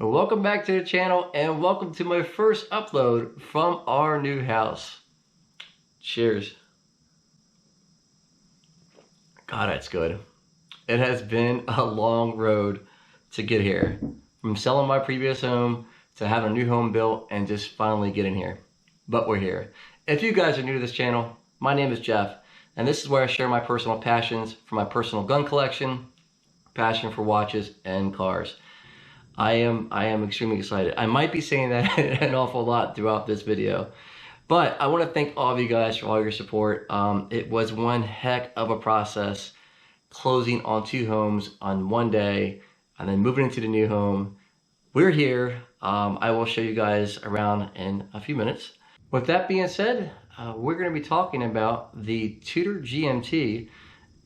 Welcome back to the channel and welcome to my first upload from our new house. Cheers. God, that's good. It has been a long road to get here. From selling my previous home to having a new home built and just finally getting here. But we're here. If you guys are new to this channel, my name is Jeff and this is where I share my personal passions for my personal gun collection, passion for watches and cars. I am extremely excited. I might be saying that an awful lot throughout this video, but I want to thank all of you guys for all your support. It was one heck of a process closing on 2 homes on one day and then moving into the new home. We're here. I will show you guys around in a few minutes. With that being said, we're going to be talking about the Tudor GMT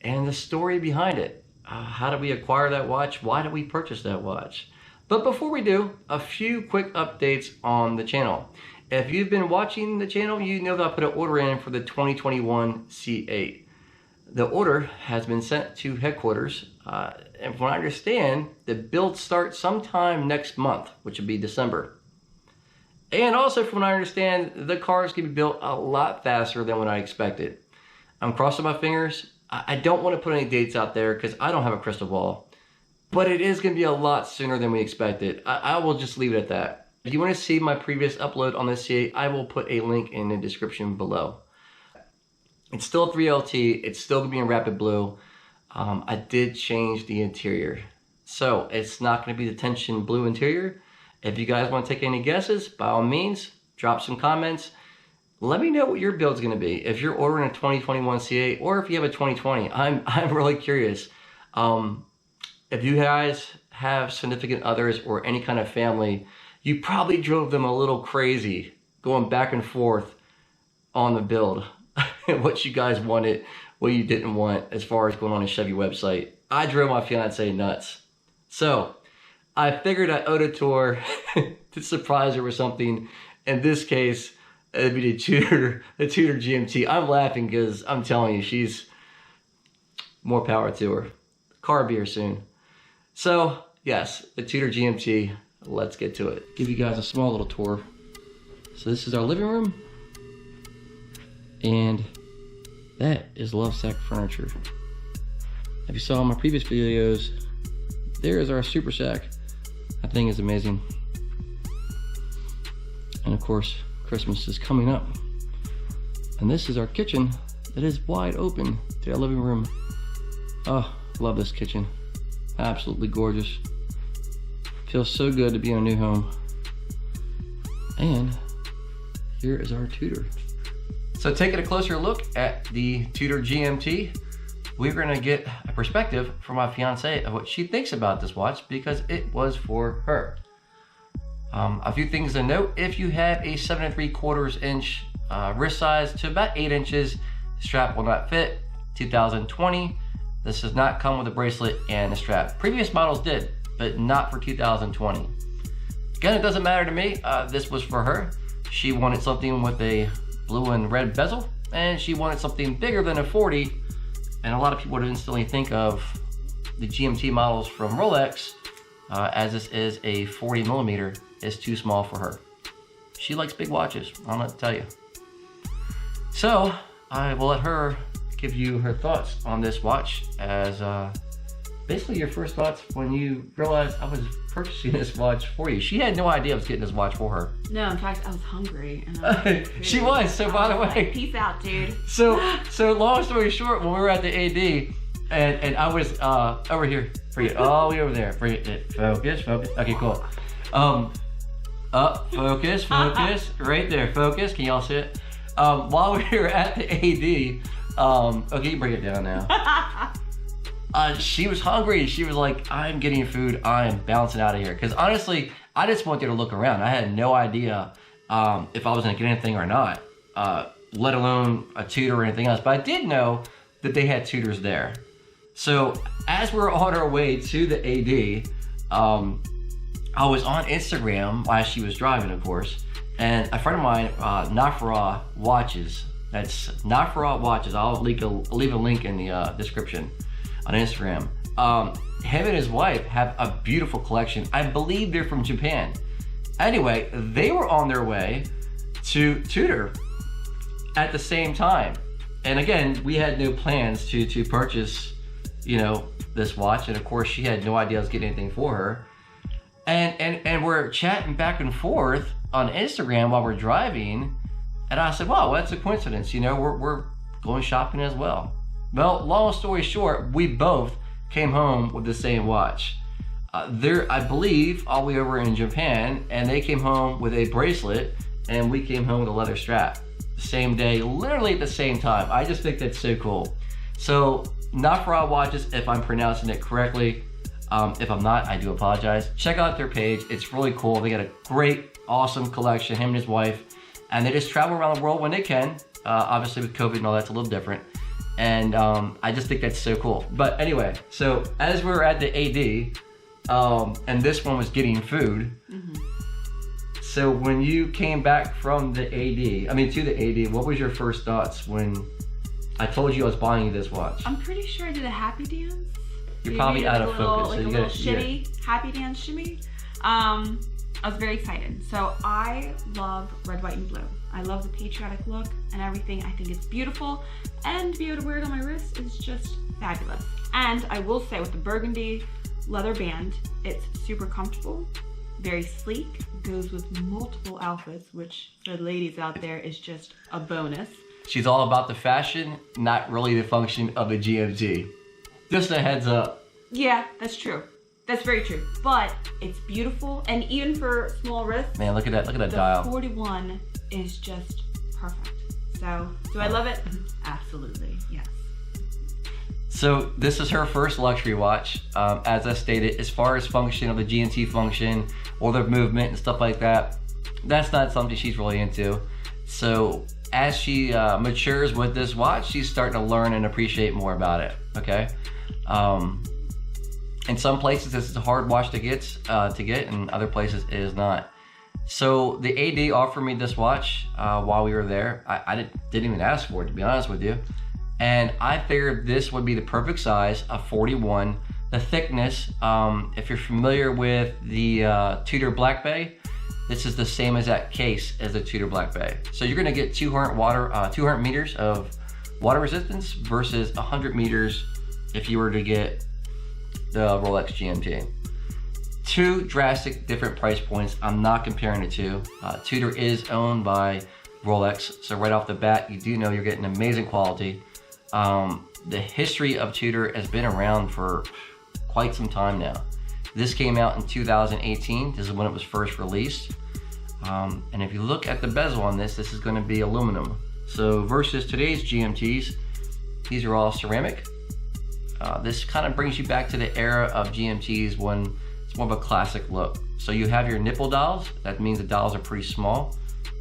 and the story behind it. How did we acquire that watch? Why did we purchase that watch? But before we do, a few quick updates on the channel. If you've been watching the channel, you know that I put an order in for the 2021 C8. The order has been sent to headquarters, and from what I understand, the build starts sometime next month, which would be December. And also from what I understand, the cars can be built a lot faster than what I expected. I'm crossing my fingers. I don't want to put any dates out there because I don't have a crystal ball. But it is going to be a lot sooner than we expected. I will just leave it at that. If you want to see my previous upload on this C8, I will put a link in the description below. It's still 3LT. It's still going to be in rapid blue. I did change the interior. So it's not going to be the tension blue interior. If you guys want to take any guesses, by all means, drop some comments. Let me know what your build's going to be. If you're ordering a 2021 C8 or if you have a 2020, I'm really curious. If you guys have significant others or any kind of family, you probably drove them a little crazy going back and forth on the build. What you guys wanted, what you didn't want as far as going on a Chevy website. I drove my fiance nuts. So I figured I owed a tour to surprise her with something. In this case, it'd be the Tudor GMT. I'm laughing because I'm telling you, she's more power to her. Car beer soon. So, yes, the Tudor GMT, let's get to it. Give you guys a small little tour. So this is our living room. And that is Lovesac furniture. If you saw in my previous videos, there is our Super Sack. That thing is amazing. And of course, Christmas is coming up. And this is our kitchen that is wide open to our living room. Oh, love this kitchen. Absolutely gorgeous. Feels so good to be in a new home. And here is our Tudor. So taking a closer look at the Tudor GMT, we're gonna get a perspective from my fiance of what she thinks about this watch because it was for her. A few things to note: if you have a 7 3/4 inch wrist size to about 8 inches, the strap will not fit. 2020. This does not come with a bracelet and a strap. Previous models did, but not for 2020. Again, it doesn't matter to me. This was for her. She wanted something with a blue and red bezel, and she wanted something bigger than a 40. And a lot of people would instantly think of the GMT models from Rolex, as this is a 40mm, is too small for her. She likes big watches, I don't know what to tell you. So I will let her give you her thoughts on this watch as basically your first thoughts when you realized I was purchasing this watch for you. She had no idea I was getting this watch for her. No, in fact, I was hungry. And she was, so by the way. Like, peace out, dude. So long story short, when we were at the AD, and I was over here, bring it all the way over there, bring it, focus, okay, cool. Up, focus, right there, focus, can y'all see it? While we were at the AD, okay, you bring it down now. She was hungry. She was like, I'm getting food. I'm bouncing out of here. Because honestly, I just wanted to look around. I had no idea if I was going to get anything or not, let alone a Tudor or anything else. But I did know that they had Tudors there. So as we were on our way to the AD, I was on Instagram while she was driving, of course. And a friend of mine, Nafra Watches, that's Nafra Watches. I'll leave a link in the description. on Instagram. Him and his wife have a beautiful collection. I believe they're from Japan. Anyway, they were on their way to Tudor at the same time. And again, we had no plans to purchase, you know, this watch. And of course, she had no idea I was getting anything for her. And we're chatting back and forth on Instagram while we're driving. And I said, wow, that's a coincidence. You know, we're going shopping as well. Well, long story short, we both came home with the same watch. I believe, all the way over in Japan, and they came home with a bracelet, and we came home with a leather strap. The same day, literally at the same time. I just think that's so cool. So, Not For All Watches, if I'm pronouncing it correctly. If I'm not, I do apologize. Check out their page. It's really cool. They got a great, awesome collection, him and his wife. And they just travel around the world when they can. Obviously with COVID and all that's a little different. And I just think that's so cool. But anyway, so as we were at the AD, and this one was getting food. Mm-hmm. So when you came back from the to the AD, what was your first thoughts when I told you I was buying you this watch? I'm pretty sure I did a happy dance. You're probably out of focus. Like a little shimmy, happy dance shimmy. I was very excited. So I love red, white, and blue. I love the patriotic look and everything. I think it's beautiful. And to be able to wear it on my wrist is just fabulous. And I will say with the burgundy leather band, it's super comfortable, very sleek, goes with multiple outfits, which for the ladies out there is just a bonus. She's all about the fashion, not really the function of a GMT. Just a heads up. Yeah, that's true. That's very true. But it's beautiful, and even for small wrists, man, look at that dial. The 41 is just perfect. So, do I love it? Absolutely, yes. So this is her first luxury watch. As I stated, as far as function of the GMT function or the movement and stuff like that, that's not something she's really into. So as she matures with this watch, she's starting to learn and appreciate more about it. Okay. In some places, this is a hard watch to get, and other places it is not. So the AD offered me this watch while we were there. I didn't even ask for it, to be honest with you. And I figured this would be the perfect size, a 41. The thickness, if you're familiar with the Tudor Black Bay, this is the same as that case as the Tudor Black Bay. So you're gonna get 200 meters of water resistance versus 100 meters if you were to get the Rolex GMT. Two drastic different price points. I'm not comparing the two. Tudor is owned by Rolex, so right off the bat, you do know you're getting amazing quality. The history of Tudor has been around for quite some time now. This came out in 2018. This is when it was first released. And if you look at the bezel on this is going to be aluminum. So versus today's GMTs, these are all ceramic. This kind of brings you back to the era of GMTs when it's more of a classic look. So you have your nipple dials. That means the dials are pretty small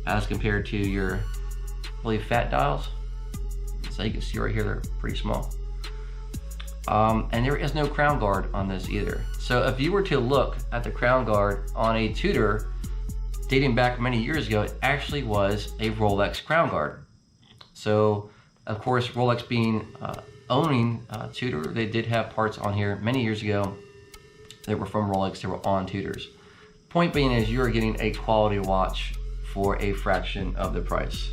as compared to your really fat dials. So you can see right here, they're pretty small. And there is no crown guard on this either. So if you were to look at the crown guard on a Tudor, dating back many years ago, it actually was a Rolex crown guard. So of course, Rolex owning Tudor, they did have parts on here many years ago that were from Rolex that were on Tudors. Point being is you're getting a quality watch for a fraction of the price.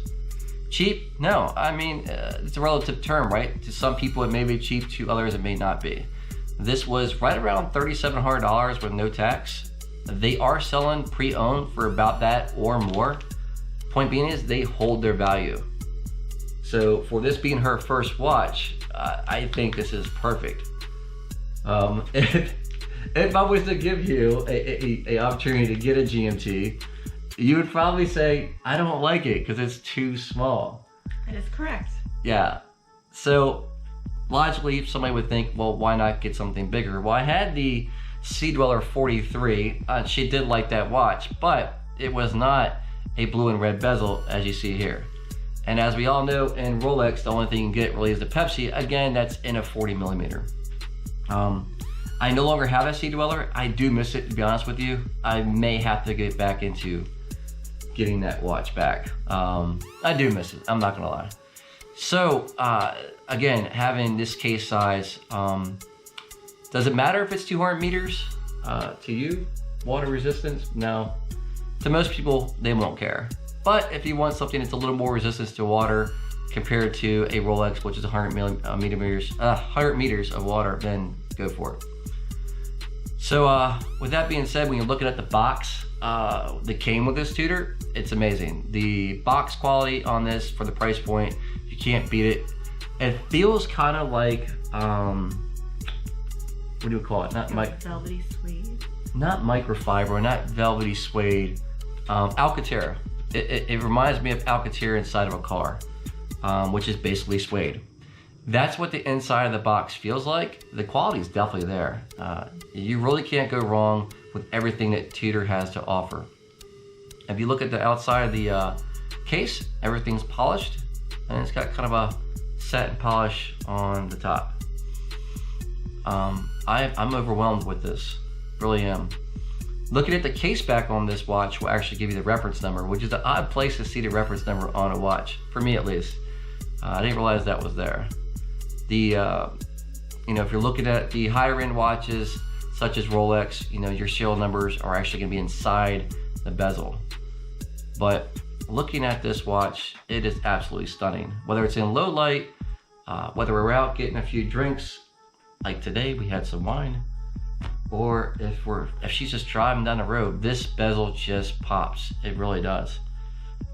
Cheap? No, I mean, it's a relative term, right? To some people it may be cheap, to others it may not be. This was right around $3,700 with no tax. They are selling pre-owned for about that or more. Point being is they hold their value. So for this being her first watch, I think this is perfect. If I was to give you a opportunity to get a GMT, you would probably say, I don't like it because it's too small. That is correct. Yeah. So logically, somebody would think, well, why not get something bigger? Well, I had the Sea Dweller 43. She did like that watch, but it was not a blue and red bezel as you see here. And as we all know, in Rolex, the only thing you can get really is the Pepsi. Again, that's in a 40 millimeter. I no longer have a Sea Dweller. I do miss it, to be honest with you. I may have to get back into getting that watch back. I do miss it, I'm not gonna lie. So again, having this case size, does it matter if it's 200 meters to you? Water resistance? No. To most people, they won't care. But if you want something that's a little more resistance to water compared to a Rolex, which is 100 meters of water, then go for it. So with that being said, when you're looking at the box that came with this Tudor, it's amazing. The box quality on this for the price point, you can't beat it. It feels kind of like, what do you call it? Not velvety suede. Not microfiber, not velvety suede. Alcantara. It reminds me of Alcantara inside of a car, which is basically suede. That's what the inside of the box feels like. The quality is definitely there. You really can't go wrong with everything that Tudor has to offer. If you look at the outside of the case, everything's polished, and it's got kind of a satin polish on the top. I'm overwhelmed with this, really am. Looking at the case back on this watch will actually give you the reference number, which is an odd place to see the reference number on a watch, for me at least. I didn't realize that was there. The, if you're looking at the higher end watches, such as Rolex, your serial numbers are actually gonna be inside the bezel. But looking at this watch, it is absolutely stunning. Whether it's in low light, whether we're out getting a few drinks, like today we had some wine, or if she's just driving down the road, this bezel just pops. It really does.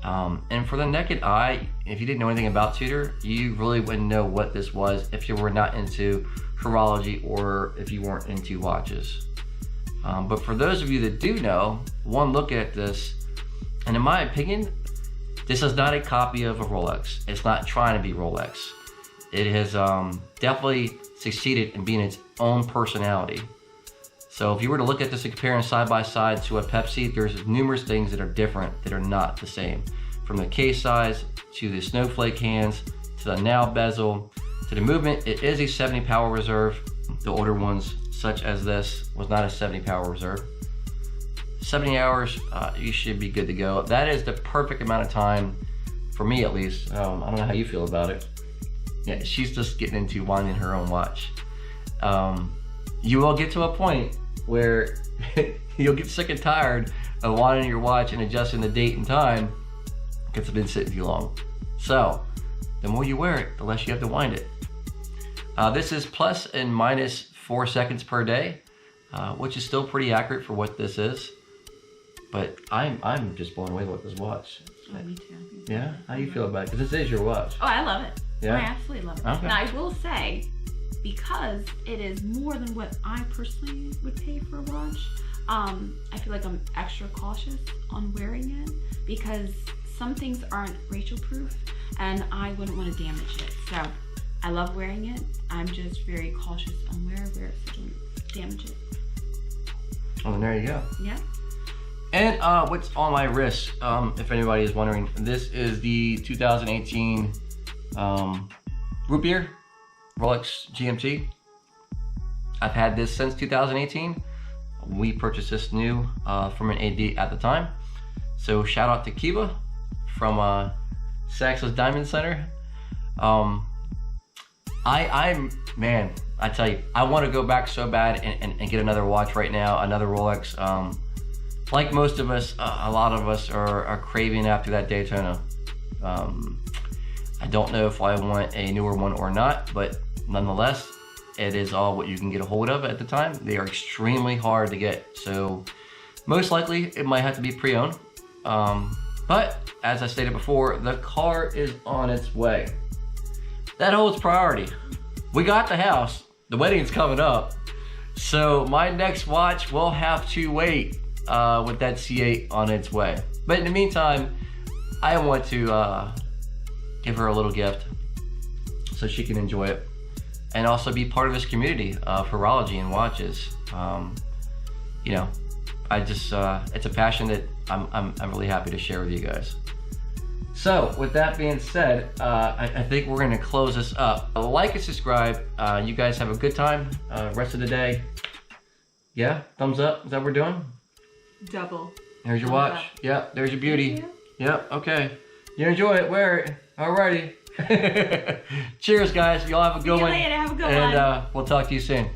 And for the naked eye, if you didn't know anything about Tudor, you really wouldn't know what this was if you were not into horology or if you weren't into watches. But for those of you that do know, one look at this, and in my opinion, this is not a copy of a Rolex. It's not trying to be Rolex. It has definitely succeeded in being its own personality. So if you were to look at this and compare them side by side to a Pepsi, there's numerous things that are different that are not the same. From the case size, to the snowflake hands, to the nail bezel, to the movement. It is a 70 power reserve. The older ones, such as this, was not a 70 power reserve. 70 hours, you should be good to go. That is the perfect amount of time, for me at least. I don't know how you feel about it. Yeah, she's just getting into winding her own watch. You will get to a point where you'll get sick and tired of winding your watch and adjusting the date and time because it's been sitting too long. So the more you wear it, the less you have to wind it. This is plus and minus 4 seconds per day, which is still pretty accurate for what this is. But I'm just blown away with this watch. Oh, me too. Yeah? How do you feel about it? Because this is your watch. Oh, I love it. Yeah? I absolutely love it. Okay. Now, I will say, because it is more than what I personally would pay for a watch, I feel like I'm extra cautious on wearing it because some things aren't Rachel proof and I wouldn't want to damage it. So I love wearing it. I'm just very cautious on where I wear it so I don't damage it. Oh, and there you go. Yeah. And what's on my wrist, if anybody is wondering, this is the 2018 root beer Rolex Gmt. I've had this since 2018. We purchased this new from an AD at the time. So shout out to Kiva from Saxo's Diamond Center. Man, I tell you, I want to go back so bad and get another watch right now, another Rolex. Like most of us, a lot of us are craving after that Daytona. I don't know if I want a newer one or not, but nonetheless, it is all what you can get a hold of at the time. They are extremely hard to get, so most likely it might have to be pre-owned. But as I stated before, the car is on its way. That holds priority. We got the house, the wedding's coming up, so my next watch will have to wait with that C8 on its way. But in the meantime, I want to give her a little gift so she can enjoy it and also be part of this community of horology and watches. You know, I just it's a passion that I'm really happy to share with you guys. So with that being said, I think we're gonna close this up. Like and subscribe. You guys have a good time rest of the day. Yeah, thumbs up. Is that what we're doing? Double. There's your Thumbs watch. up. Yep, there's your beauty. Thank you. Yep, okay. You enjoy it, wear it. Alrighty. Cheers, guys. Y'all have a good See you one. later. Have a good one. And we'll talk to you soon.